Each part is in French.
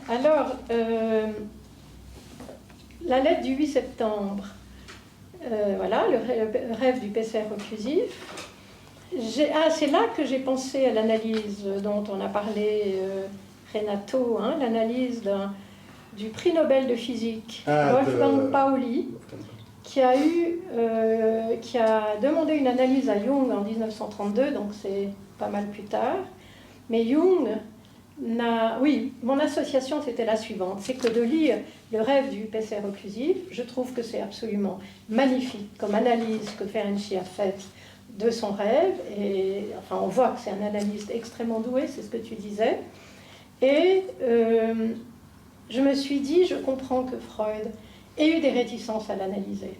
Alors, la lettre du 8 septembre, voilà, le rêve du PCR occlusif. C'est là que j'ai pensé à l'analyse dont on a parlé, Renato, hein, l'analyse du prix Nobel de physique, Wolfgang Pauli, qui a demandé une analyse à Jung en 1932, donc c'est pas mal plus tard. Mais Jung oui, mon association c'était la suivante, c'est que de lire le rêve du PCR occlusif, je trouve que c'est absolument magnifique comme analyse que Ferenczi a faite de son rêve, et enfin on voit que c'est un analyste extrêmement doué, c'est ce que tu disais, et je me suis dit, je comprends que Freud ait eu des réticences à l'analyser.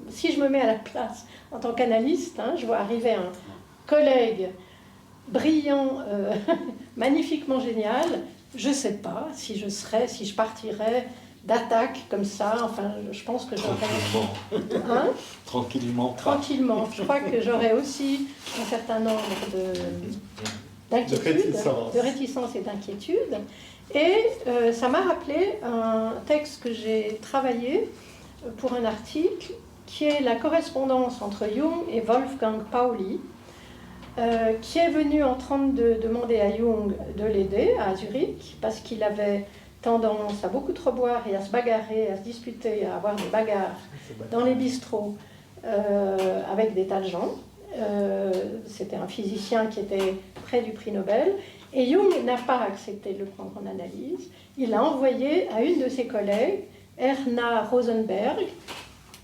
Si je me mets à la place en tant qu'analyste, hein, je vois arriver un collègue brillant, magnifiquement génial, je ne sais pas si je partirais d'attaque comme ça, enfin je pense que j'aurais... Hein? Tranquillement. Je crois que j'aurais aussi un certain nombre d'inquiétudes, de réticences et d'inquiétudes. Et ça m'a rappelé un texte que j'ai travaillé pour un article qui est la correspondance entre Jung et Wolfgang Pauli, qui est venu en 1932 demander à Jung de l'aider à Zurich parce qu'il avait tendance à beaucoup trop boire et à se bagarrer, à se disputer, à avoir des bagarres dans les bistrots avec des tas de gens. C'était un physicien qui était près du prix Nobel, et Jung n'a pas accepté de le prendre en analyse. Il l'a envoyé à une de ses collègues, Erna Rosenberg,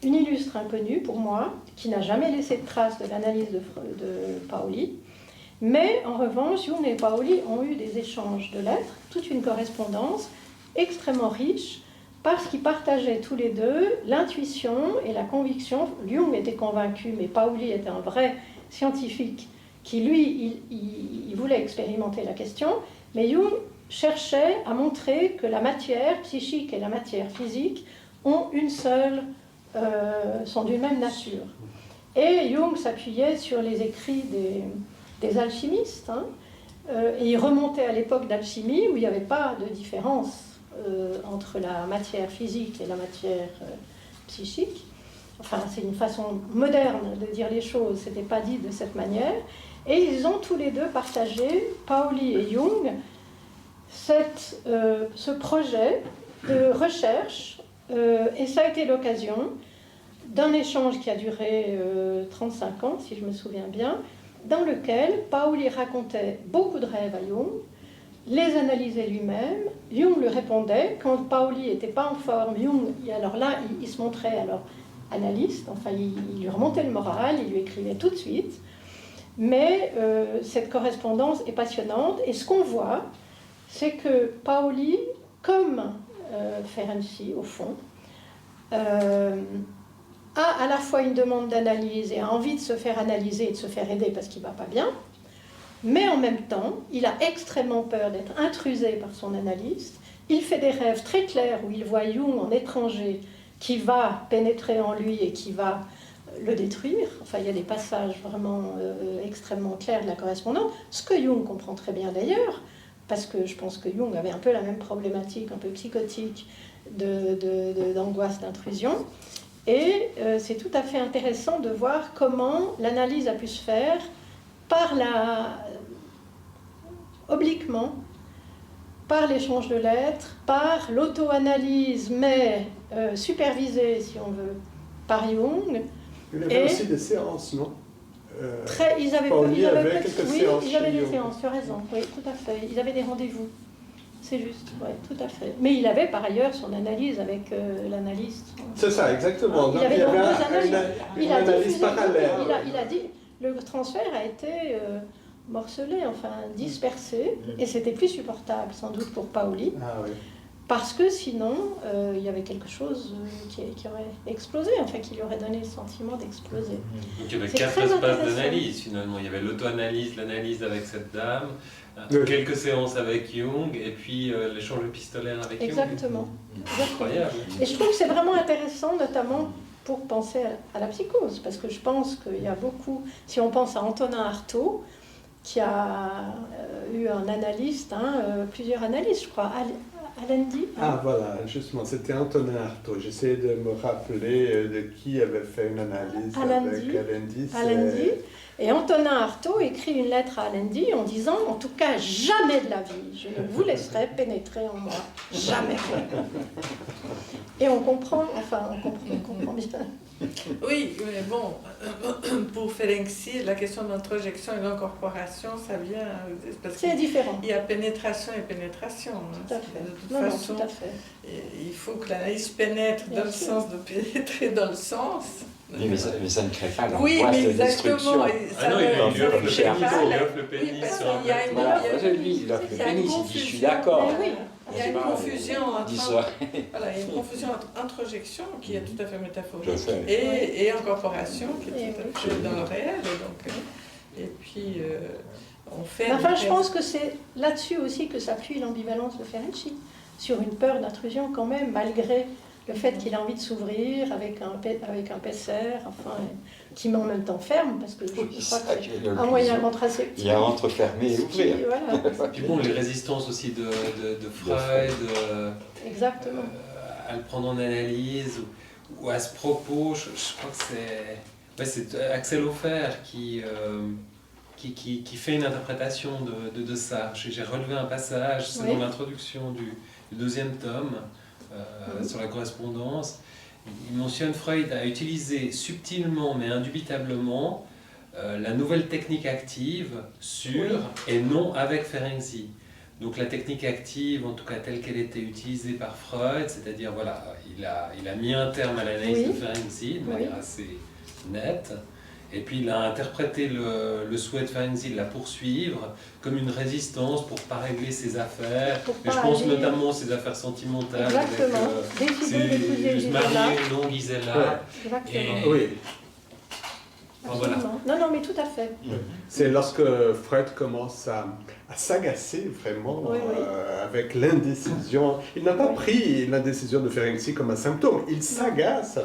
une illustre inconnue pour moi, qui n'a jamais laissé de traces de l'analyse de Pauli. Mais en revanche, Jung et Pauli ont eu des échanges de lettres, toute une correspondance extrêmement riche, parce qu'ils partageaient tous les deux l'intuition et la conviction. Jung était convaincu, mais Pauli était un vrai scientifique qui, lui, il voulait expérimenter la question, mais Jung cherchait à montrer que la matière psychique et la matière physique ont une seule, sont d'une même nature. Et Jung s'appuyait sur les écrits des alchimistes, hein, et il remontait à l'époque d'alchimie où il n'y avait pas de différence entre la matière physique et la matière psychique. Enfin, c'est une façon moderne de dire les choses, ce n'était pas dit de cette manière. Et ils ont tous les deux partagé, Pauli et Jung, ce projet de recherche, et ça a été l'occasion d'un échange qui a duré 35 ans, si je me souviens bien, dans lequel Pauli racontait beaucoup de rêves à Jung, les analysait lui-même, Jung lui répondait. Quand Pauli n'était pas en forme, Jung, alors là, il se montrait alors analyste, enfin il lui remontait le moral, il lui écrivait tout de suite. Mais cette correspondance est passionnante, et ce qu'on voit, c'est que Pauli, comme Ferenczi au fond, a à la fois une demande d'analyse et a envie de se faire analyser et de se faire aider parce qu'il ne va pas bien, mais en même temps, il a extrêmement peur d'être intrusé par son analyste. Il fait des rêves très clairs où il voit Jung en étranger qui va pénétrer en lui et qui va le détruire. Enfin, il y a des passages vraiment extrêmement clairs de la correspondance, ce que Jung comprend très bien d'ailleurs, parce que je pense que Jung avait un peu la même problématique, un peu psychotique, d'angoisse d'intrusion. Et c'est tout à fait intéressant de voir comment l'analyse a pu se faire obliquement, par l'échange de lettres, par l'auto-analyse, mais supervisée, si on veut, par Jung. Il y avait aussi des séances, non? Ils avaient quelques séances. Oui, ils avaient des séances, tu as raison, oui, tout à fait. Ils avaient des rendez-vous, c'est juste, oui, tout à fait. Mais il avait par ailleurs son analyse avec l'analyste. C'est ça, exactement. Il avait une analyse parallèle. Il a dit, le transfert a été morcelé, enfin dispersé, et c'était plus supportable sans doute pour Pauli. Ah, oui. Parce que sinon, il y avait quelque chose qui aurait explosé, enfin qui lui aurait donné le sentiment d'exploser. Donc il y avait 4 espaces d'analyse finalement. Il y avait l'auto-analyse, l'analyse avec cette dame, quelques séances avec Jung, et puis l'échange épistolaire avec Jung. Exactement. Incroyable. Et je trouve que c'est vraiment intéressant, notamment pour penser à la psychose, parce que je pense qu'il y a beaucoup, si on pense à Antonin Artaud, qui a eu un analyste, plusieurs analystes, je crois, Alendi. Ah voilà, justement, c'était Antonin Artaud. J'essayais de me rappeler de qui avait fait une analyse avec Alendi. Alendi. Et Antonin Artaud écrit une lettre à Alendi en disant « En tout cas, jamais de la vie, je ne vous laisserai pénétrer en moi. Jamais. » Et on comprend bien. Oui, mais bon, pour Ferenczi, la question d'introjection et d'incorporation, ça vient... C'est différent. Il y a pénétration et pénétration. Tout à fait. De toute façon, tout à fait. Il faut que l'analyse pénètre dans le sens de pénétrer dans le sens. Oui, mais ça ne crée pas oui, l'angoisse mais de exactement. Ah non, il offre le pénis. Oui, parce sur un qu'il y a une... Voilà, lui, il offre le pénis, il dit « je suis d'accord ». Il y a une confusion entre, voilà, il y a une confusion entre introjection, qui est tout à fait métaphorique, Tout et incorporation, qui est tout à fait dans le réel. Et puis, on fait... Enfin, je pense que c'est là-dessus aussi que s'appuie l'ambivalence de Ferenczi, sur une peur d'intrusion quand même, malgré le fait qu'il a envie de s'ouvrir avec un PCR, enfin, qui met en même temps ferme, parce que je crois que c'est un moyen contraceptif. Il y a entre fermer et ouvrir. Voilà. Puis bon, les résistances aussi de Freud, exactement. À le prendre en analyse, ou à ce propos, je crois que c'est Axel Hofer qui fait une interprétation de ça. J'ai relevé un passage, c'est dans l'introduction du deuxième tome, sur la correspondance. Il mentionne Freud a utilisé subtilement mais indubitablement la nouvelle technique active sur et non avec Ferenczi. Donc la technique active, en tout cas telle qu'elle était utilisée par Freud, c'est-à-dire voilà, il a mis un terme à l'analyse de Ferenczi de manière assez nette. Et puis il a interprété le souhait de Ferenczi de la poursuivre comme une résistance pour ne pas régler ses affaires. Et je pense notamment ses affaires sentimentales. Exactement. Avec se marier ou non Gisela. Exactement. Oui. Voilà. Non, mais tout à fait. C'est lorsque Freud commence à s'agacer vraiment avec l'indécision. Il n'a pas pris l'indécision de Ferenczi comme un symptôme. Il s'agace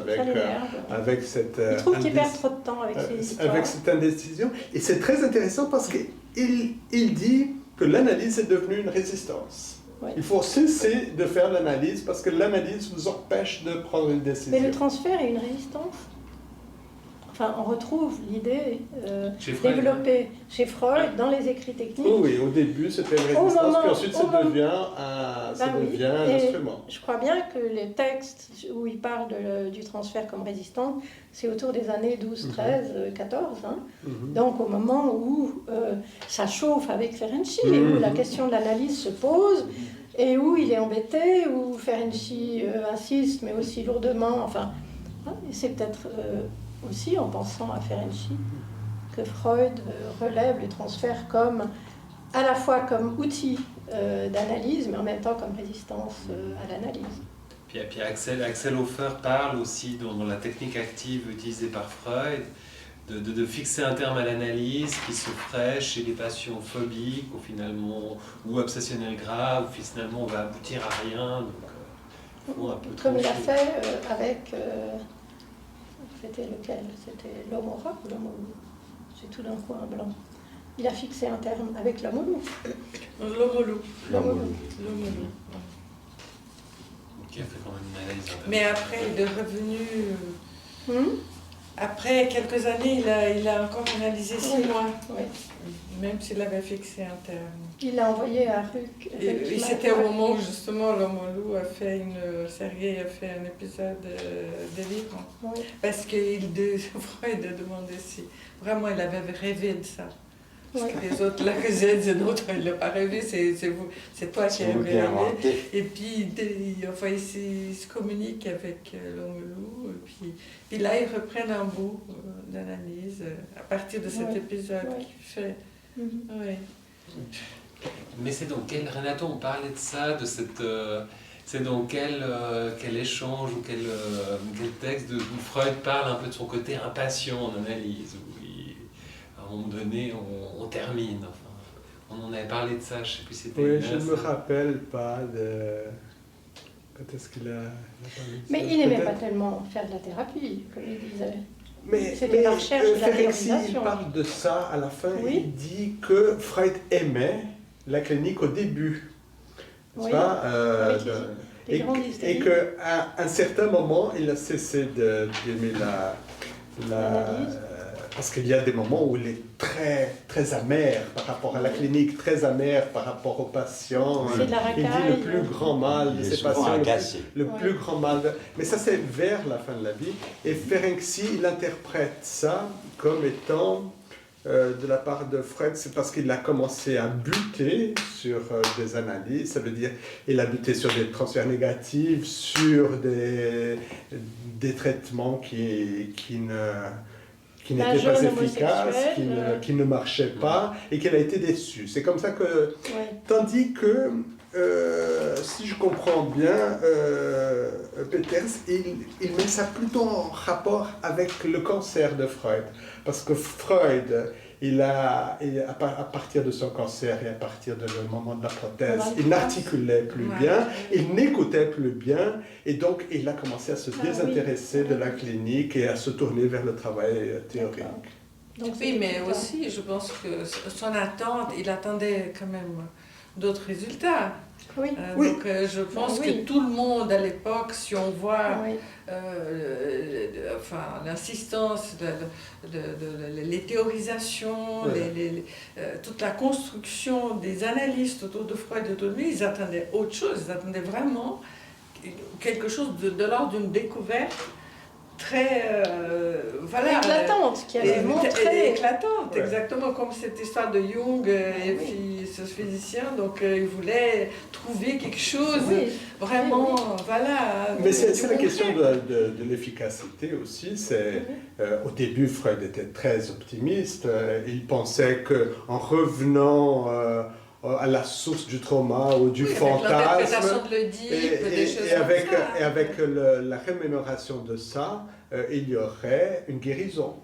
avec cette il trouve qu'il perd trop de temps avec cette indécision. Et c'est très intéressant parce qu'il dit que l'analyse est devenue une résistance. Oui. Il faut cesser de faire l'analyse parce que l'analyse vous empêche de prendre une décision. Mais le transfert est une résistance. Enfin, on retrouve l'idée développée chez Freud dans les écrits techniques. Oui, au début c'était une résistance, puis ensuite ça devient un instrument. Je crois bien que les textes où il parle du transfert comme résistance, c'est autour des années 12, 13, 14. Hein. Donc au moment où ça chauffe avec Ferenczi, et où la question de l'analyse se pose, et où il est embêté, où Ferenczi insiste, mais aussi lourdement. Enfin, c'est peut-être... aussi en pensant à Ferenczi, que Freud relève les transferts comme, à la fois comme outil d'analyse, mais en même temps comme résistance à l'analyse. Puis Axel Hofer parle aussi dans la technique active utilisée par Freud de fixer un terme à l'analyse qui se ferait chez les patients phobiques ou obsessionnels graves, où finalement on va aboutir à rien. Donc, comme il a fait avec... C'était lequel? C'était l'homme au roc ou l'homme au loup? J'ai tout d'un coup un blanc. Il a fixé un terme avec l'homme au loup. L'homme au loup. L'homme au loup. Qui a fait quand même une analyse. Mais après, il est revenu... Après quelques années, il a encore analysé 6 mois. Oui. Même s'il avait fixé un terme. Il l'a envoyé à Ruc. Et c'était au moment où justement l'homme au loup a fait Sergueï a fait un épisode délivrant. Oui. Parce que Freud a demandé si vraiment il avait rêvé de ça. Parce que les autres l'accusaient, disaient non, il ne l'a pas rêvé, c'est toi qui as rêvé. Et puis il se communique avec l'homme au loup. Et puis là, ils reprennent un bout d'analyse à partir de cet épisode qu'il fait. Oui. Mais c'est dans quel, Renato, on parlait de ça, de cette... c'est dans quel échange ou quel texte où Freud parle un peu de son côté impatient en analyse, où à un moment donné on termine, enfin, on en avait parlé de ça, je ne sais plus si c'était... Oui, je ne me rappelle pas de... Quand est-ce qu'il a parlé de ça? Mais il n'aimait pas tellement faire de la thérapie, comme il disait. C'était la recherche de la théorisation. Il parle de ça à la fin, il dit que Freud aimait la clinique au début. n'est-ce Oui, pas avec les grandes et hystériques. qu'à un certain moment, il a cessé d'aimer L'analyse. parce qu'il y a des moments où il est très, très amer par rapport à la clinique, très amer par rapport aux patients. C'est de la Il dit racaille. le plus grand mal de Il est ses souvent patients, agacé. le plus grand mal. Mais ça, c'est vers la fin de la vie. Et Ferenczi, il interprète ça comme étant, de la part de Freud, c'est parce qu'il a commencé à buter sur des analyses. Ça veut dire il a buté sur des transferts négatifs, sur des traitements qui n'étaient pas jeune efficaces, homosexuel, qui ne marchaient pas, et qu'il a été déçu. C'est comme ça que... Ouais. Tandis que, si je comprends bien, Peters, il met ça plutôt en rapport avec le cancer de Freud. Parce que Freud, à partir de son cancer et à partir du moment de la prothèse, il n'articulait plus bien, il n'écoutait plus bien, et donc il a commencé à se désintéresser de la clinique et à se tourner vers le travail théorique. Donc, oui, mais aussi, je pense que son attente, il attendait quand même d'autres résultats. Oui. Donc, je pense que tout le monde à l'époque, si on voit l'insistance, les théorisations, toute la construction des analystes autour de Freud et autour de lui, ils attendaient autre chose, ils attendaient vraiment quelque chose de l'ordre d'une découverte très éclatante, qui avait montré éclatante, exactement comme cette histoire de Jung et puis ce physicien, donc il voulait trouver quelque chose vraiment mais c'est la question de l'efficacité aussi. Au début, Freud était très optimiste. Il pensait qu'en revenant à la source du trauma ou du fantasme, et avec la rémémoration de ça, il y aurait une guérison.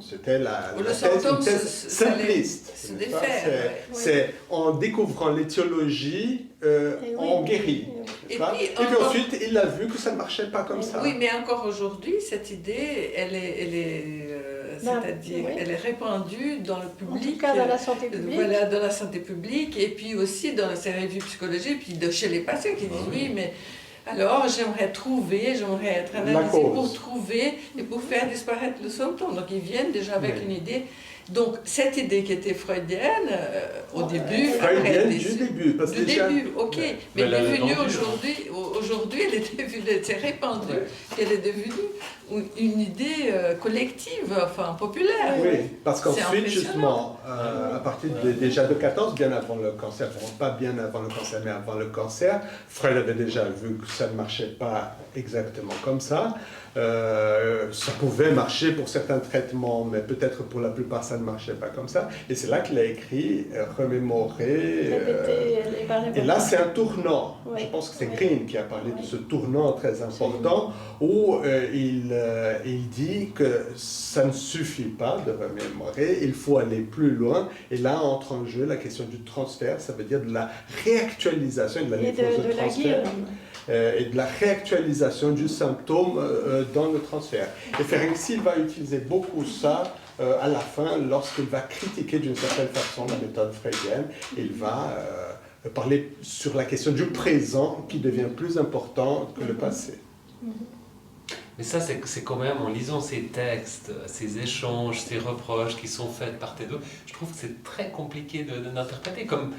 C'était une thèse simpliste. C'est en découvrant l'étiologie, on guérit. Et puis ensuite, il a vu que ça ne marchait pas comme ça. Oui, mais encore aujourd'hui, cette idée, elle est répandue dans le public. En tout cas, dans la santé publique. Voilà, dans la santé publique, et puis aussi dans ces revues psychologiques, puis chez les patients qui disent oui, mais alors j'aimerais être analysé pour trouver et pour faire disparaître le symptôme. Donc ils viennent déjà avec une idée. Donc cette idée qui était freudienne au début, freudienne du début, parce que ok, mais elle est devenue aujourd'hui, elle s'est répandue, elle est devenue une idée collective, enfin populaire. Oui, parce qu'ensuite justement, à partir déjà de 14, bien avant le cancer, pas bien avant le cancer, mais avant le cancer, Freud avait déjà vu que ça ne marchait pas exactement comme ça. Ça pouvait marcher pour certains traitements, mais peut-être pour la plupart ça ne marchait pas comme ça. Et c'est là qu'il a écrit Remémorer. Et là c'est un tournant. Je pense que c'est Green qui a parlé de ce tournant très important où il dit que ça ne suffit pas de remémorer, il faut aller plus loin. Et là entre en jeu la question du transfert, ça veut dire de la réactualisation, de la névrose de transfert. Et de la réactualisation du symptôme dans le transfert. Et Ferenczi va utiliser beaucoup ça à la fin lorsqu'il va critiquer d'une certaine façon la méthode freudienne. Il va parler sur la question du présent qui devient plus important que le passé. Mais ça, c'est quand même, en lisant ces textes, ces échanges, ces reproches qui sont faits par tes deux, je trouve que c'est très compliqué d'interpréter, comme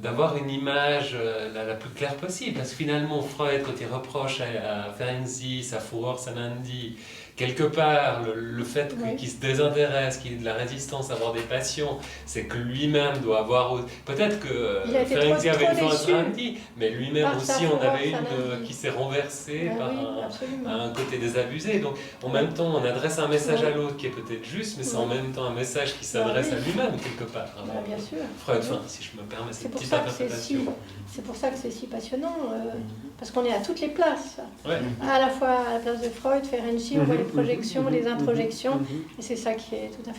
d'avoir une image la plus claire possible. Parce que finalement, Freud, quand il reproche à Ferenczi sa fureur sanandi, quelque part, le fait qu'il se désintéresse, qu'il ait de la résistance à avoir des patients, c'est que lui-même doit avoir... Peut-être que Ferenczi avait une fureur sanandi, mais lui-même aussi en avait une qui s'est renversée par un côté désabusé. Donc, en même temps, on adresse un message à l'autre qui est peut-être juste, mais c'est en même temps un message qui s'adresse à lui-même, quelque part. Bien sûr. Freud, si je me permets cette petite interprétation. C'est pour ça que c'est si passionnant, parce qu'on est à toutes les places. À la fois à la place de Freud, Ferenczi, on voit les projections, les introjections, et c'est ça qui est tout à fait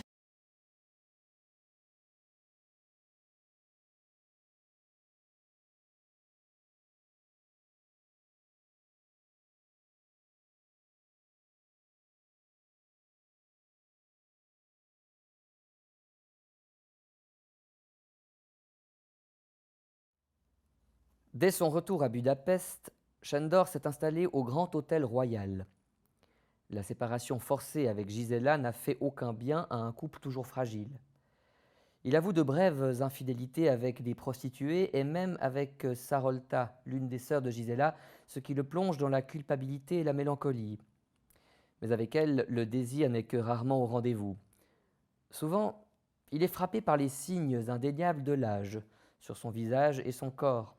Dès son retour à Budapest, Sándor s'est installé au Grand Hôtel Royal. La séparation forcée avec Gisela n'a fait aucun bien à un couple toujours fragile. Il avoue de brèves infidélités avec des prostituées et même avec Sarolta, l'une des sœurs de Gisela, ce qui le plonge dans la culpabilité et la mélancolie. Mais avec elle, le désir n'est que rarement au rendez-vous. Souvent, il est frappé par les signes indéniables de l'âge, sur son visage et son corps.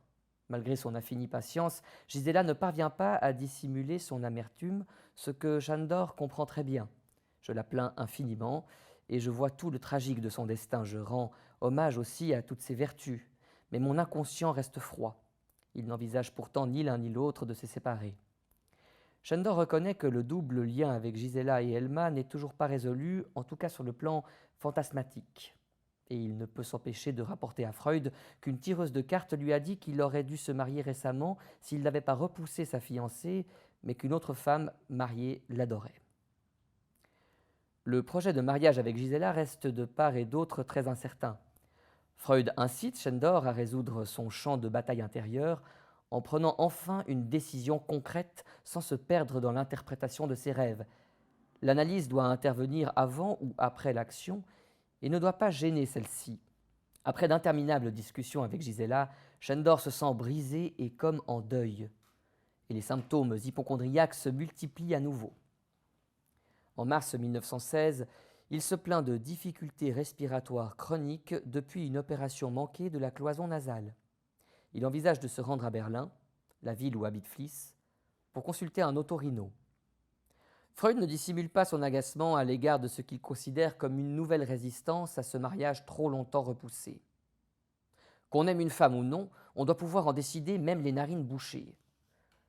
Malgré son infinie patience, Gisela ne parvient pas à dissimuler son amertume, ce que Sándor comprend très bien. Je la plains infiniment, et je vois tout le tragique de son destin. Je rends hommage aussi à toutes ses vertus, mais mon inconscient reste froid. Il n'envisage pourtant ni l'un ni l'autre de se séparer. Sándor reconnaît que le double lien avec Gisela et Elma n'est toujours pas résolu, en tout cas sur le plan fantasmatique. Et il ne peut s'empêcher de rapporter à Freud qu'une tireuse de cartes lui a dit qu'il aurait dû se marier récemment s'il n'avait pas repoussé sa fiancée, mais qu'une autre femme mariée l'adorait. Le projet de mariage avec Gisela reste de part et d'autre très incertain. Freud incite Sándor à résoudre son champ de bataille intérieur en prenant enfin une décision concrète sans se perdre dans l'interprétation de ses rêves. L'analyse doit intervenir avant ou après l'action et ne doit pas gêner celle-ci. Après d'interminables discussions avec Gisela, Sándor se sent brisé et comme en deuil. Et les symptômes hypocondriaques se multiplient à nouveau. En mars 1916, il se plaint de difficultés respiratoires chroniques depuis une opération manquée de la cloison nasale. Il envisage de se rendre à Berlin, la ville où habite Fliss, pour consulter un otorino. Freud ne dissimule pas son agacement à l'égard de ce qu'il considère comme une nouvelle résistance à ce mariage trop longtemps repoussé. Qu'on aime une femme ou non, on doit pouvoir en décider même les narines bouchées.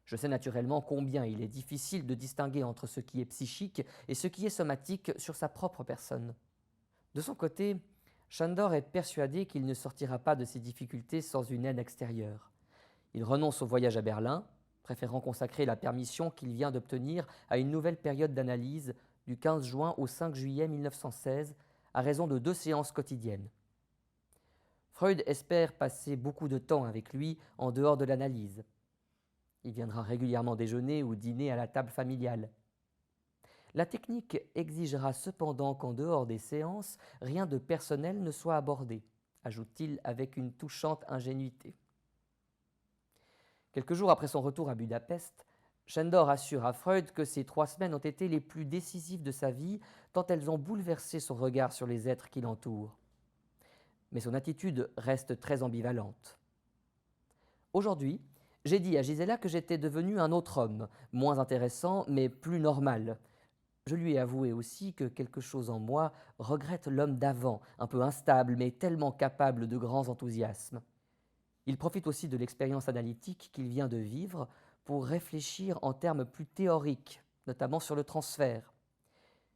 Je sais naturellement combien il est difficile de distinguer entre ce qui est psychique et ce qui est somatique sur sa propre personne. De son côté, Sándor est persuadé qu'il ne sortira pas de ces difficultés sans une aide extérieure. Il renonce au voyage à Berlin, préférant consacrer la permission qu'il vient d'obtenir à une nouvelle période d'analyse du 15 juin au 5 juillet 1916, à raison de 2 séances quotidiennes. Freud espère passer beaucoup de temps avec lui en dehors de l'analyse. Il viendra régulièrement déjeuner ou dîner à la table familiale. La technique exigera cependant qu'en dehors des séances, rien de personnel ne soit abordé, ajoute-t-il avec une touchante ingénuité. Quelques jours après son retour à Budapest, Sándor assure à Freud que ces 3 semaines ont été les plus décisives de sa vie, tant elles ont bouleversé son regard sur les êtres qui l'entourent. Mais son attitude reste très ambivalente. Aujourd'hui, j'ai dit à Gisela que j'étais devenu un autre homme, moins intéressant mais plus normal. Je lui ai avoué aussi que quelque chose en moi regrette l'homme d'avant, un peu instable mais tellement capable de grands enthousiasmes. Il profite aussi de l'expérience analytique qu'il vient de vivre pour réfléchir en termes plus théoriques, notamment sur le transfert.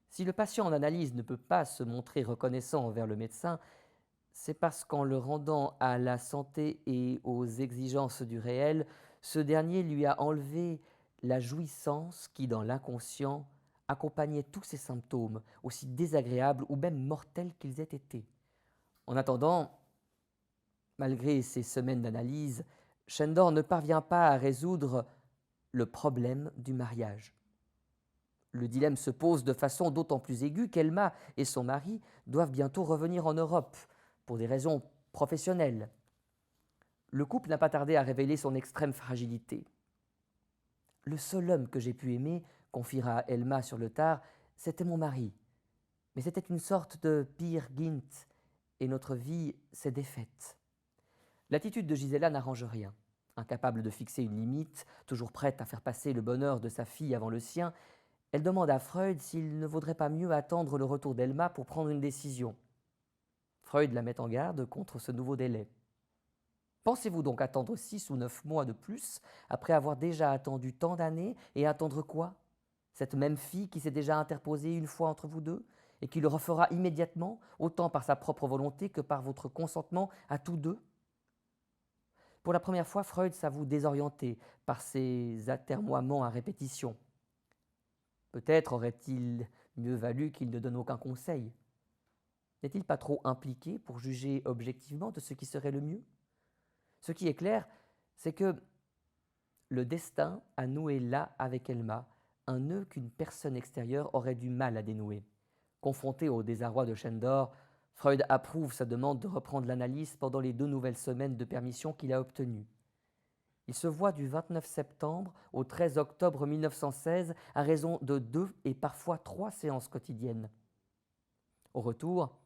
Si le patient en analyse ne peut pas se montrer reconnaissant envers le médecin, c'est parce qu'en le rendant à la santé et aux exigences du réel, ce dernier lui a enlevé la jouissance qui, dans l'inconscient, accompagnait tous ces symptômes, aussi désagréables ou même mortels qu'ils aient été. En attendant, malgré ces semaines d'analyse, Sándor ne parvient pas à résoudre le problème du mariage. Le dilemme se pose de façon d'autant plus aiguë qu'Elma et son mari doivent bientôt revenir en Europe, pour des raisons professionnelles. Le couple n'a pas tardé à révéler son extrême fragilité. « Le seul homme que j'ai pu aimer, confiera Elma sur le tard, c'était mon mari. Mais c'était une sorte de Peer Gynt, et notre vie s'est défaite. » L'attitude de Gisela n'arrange rien. Incapable de fixer une limite, toujours prête à faire passer le bonheur de sa fille avant le sien, elle demande à Freud s'il ne vaudrait pas mieux attendre le retour d'Elma pour prendre une décision. Freud la met en garde contre ce nouveau délai. Pensez-vous donc attendre 6 ou 9 mois de plus, après avoir déjà attendu tant d'années, et attendre quoi? Cette même fille qui s'est déjà interposée une fois entre vous deux, et qui le refera immédiatement, autant par sa propre volonté que par votre consentement à tous deux? Pour la première fois, Freud s'avoue désorienté par ces atermoiements à répétition. Peut-être aurait-il mieux valu qu'il ne donne aucun conseil. N'est-il pas trop impliqué pour juger objectivement de ce qui serait le mieux? Ce qui est clair, c'est que le destin a noué là avec Elma un nœud qu'une personne extérieure aurait du mal à dénouer. Confronté au désarroi de Shendor, Freud approuve sa demande de reprendre l'analyse pendant les 2 nouvelles semaines de permission qu'il a obtenues. Il se voit du 29 septembre au 13 octobre 1916 à raison de 2 et parfois 3 séances quotidiennes. Au retour,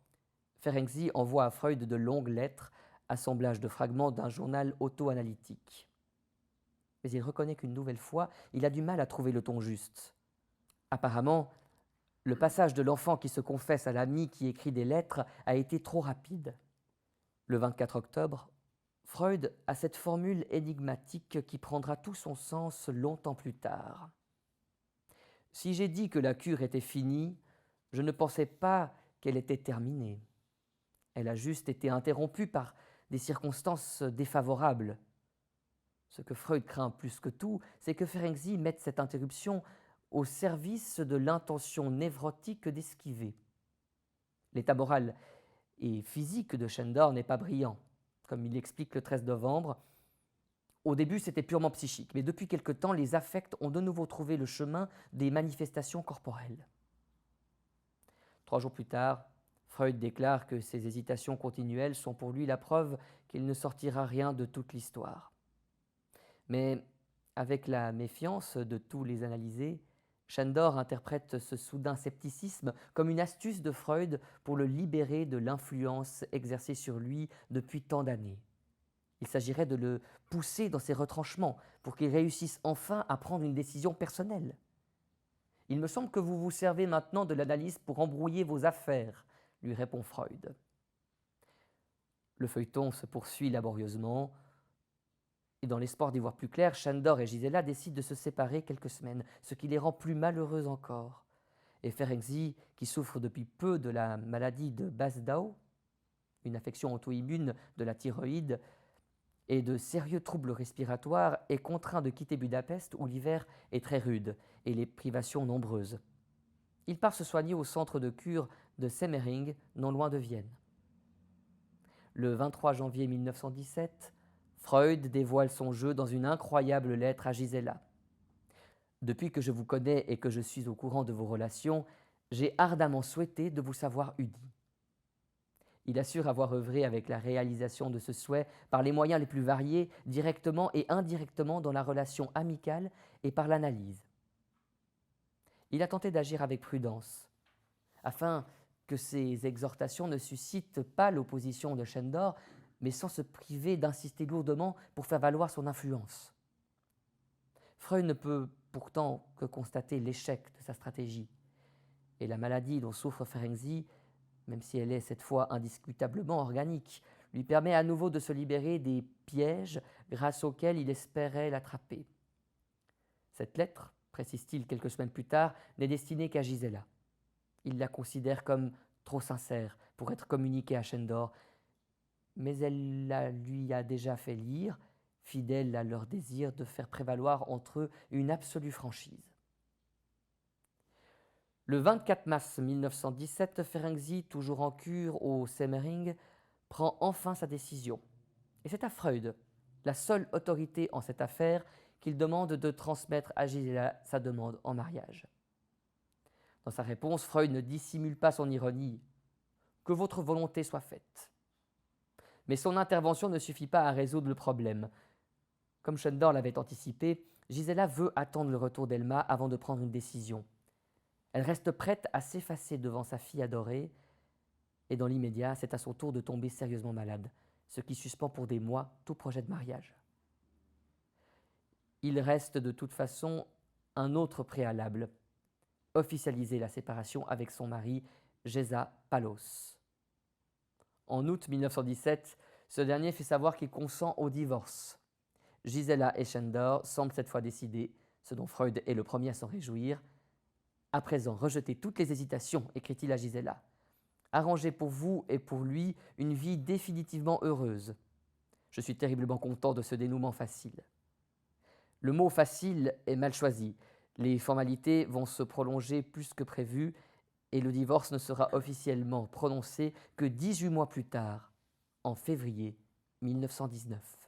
Ferenczi envoie à Freud de longues lettres, assemblage de fragments d'un journal auto-analytique. Mais il reconnaît qu'une nouvelle fois, il a du mal à trouver le ton juste. Apparemment, le passage de l'enfant qui se confesse à l'ami qui écrit des lettres a été trop rapide. Le 24 octobre, Freud a cette formule énigmatique qui prendra tout son sens longtemps plus tard. « Si j'ai dit que la cure était finie, je ne pensais pas qu'elle était terminée. Elle a juste été interrompue par des circonstances défavorables. » Ce que Freud craint plus que tout, c'est que Ferenczi mette cette interruption au service de l'intention névrotique d'esquiver. L'état moral et physique de Shendor n'est pas brillant. Comme il l'explique le 13 novembre, au début c'était purement psychique, mais depuis quelque temps les affects ont de nouveau trouvé le chemin des manifestations corporelles. 3 jours plus tard, Freud déclare que ces hésitations continuelles sont pour lui la preuve qu'il ne sortira rien de toute l'histoire. Mais avec la méfiance de tous les analysés, Shendor interprète ce soudain scepticisme comme une astuce de Freud pour le libérer de l'influence exercée sur lui depuis tant d'années. Il s'agirait de le pousser dans ses retranchements pour qu'il réussisse enfin à prendre une décision personnelle. « Il me semble que vous vous servez maintenant de l'analyse pour embrouiller vos affaires », lui répond Freud. Le feuilleton se poursuit laborieusement, et dans l'espoir d'y voir plus clair, Shendor et Gisela décident de se séparer quelques semaines, ce qui les rend plus malheureux encore. Et Ferenczi, qui souffre depuis peu de la maladie de Basedow, une affection auto-immune de la thyroïde, et de sérieux troubles respiratoires, est contraint de quitter Budapest où l'hiver est très rude et les privations nombreuses. Il part se soigner au centre de cure de Semmering, non loin de Vienne. Le 23 janvier 1917, Freud dévoile son jeu dans une incroyable lettre à Gisela. « Depuis que je vous connais et que je suis au courant de vos relations, j'ai ardemment souhaité de vous savoir unis. » Il assure avoir œuvré avec la réalisation de ce souhait par les moyens les plus variés, directement et indirectement dans la relation amicale et par l'analyse. Il a tenté d'agir avec prudence, afin que ses exhortations ne suscitent pas l'opposition de Shendor, mais sans se priver d'insister lourdement pour faire valoir son influence. Freud ne peut pourtant que constater l'échec de sa stratégie, et la maladie dont souffre Ferenczi, même si elle est cette fois indiscutablement organique, lui permet à nouveau de se libérer des pièges grâce auxquels il espérait l'attraper. Cette lettre, précise-t-il quelques semaines plus tard, n'est destinée qu'à Gisela. Il la considère comme trop sincère pour être communiquée à Shendor, mais elle la lui a déjà fait lire, fidèle à leur désir de faire prévaloir entre eux une absolue franchise. Le 24 mars 1917, Ferenczi, toujours en cure au Semmering, prend enfin sa décision. Et c'est à Freud, la seule autorité en cette affaire, qu'il demande de transmettre à Gisela sa demande en mariage. Dans sa réponse, Freud ne dissimule pas son ironie. « Que votre volonté soit faite ». Mais son intervention ne suffit pas à résoudre le problème. Comme Shendor l'avait anticipé, Gisela veut attendre le retour d'Elma avant de prendre une décision. Elle reste prête à s'effacer devant sa fille adorée, et dans l'immédiat, c'est à son tour de tomber sérieusement malade, ce qui suspend pour des mois tout projet de mariage. Il reste de toute façon un autre préalable, officialiser la séparation avec son mari, Géza Palos. En août 1917, ce dernier fait savoir qu'il consent au divorce. Gisela et Shendor semblent cette fois décidés, ce dont Freud est le premier à s'en réjouir. « À présent, rejetez toutes les hésitations, écrit-il à Gisela. Arrangez pour vous et pour lui une vie définitivement heureuse. Je suis terriblement content de ce dénouement facile. » Le mot « facile » est mal choisi. Les formalités vont se prolonger plus que prévu et le divorce ne sera officiellement prononcé que 18 mois plus tard, en février 1919.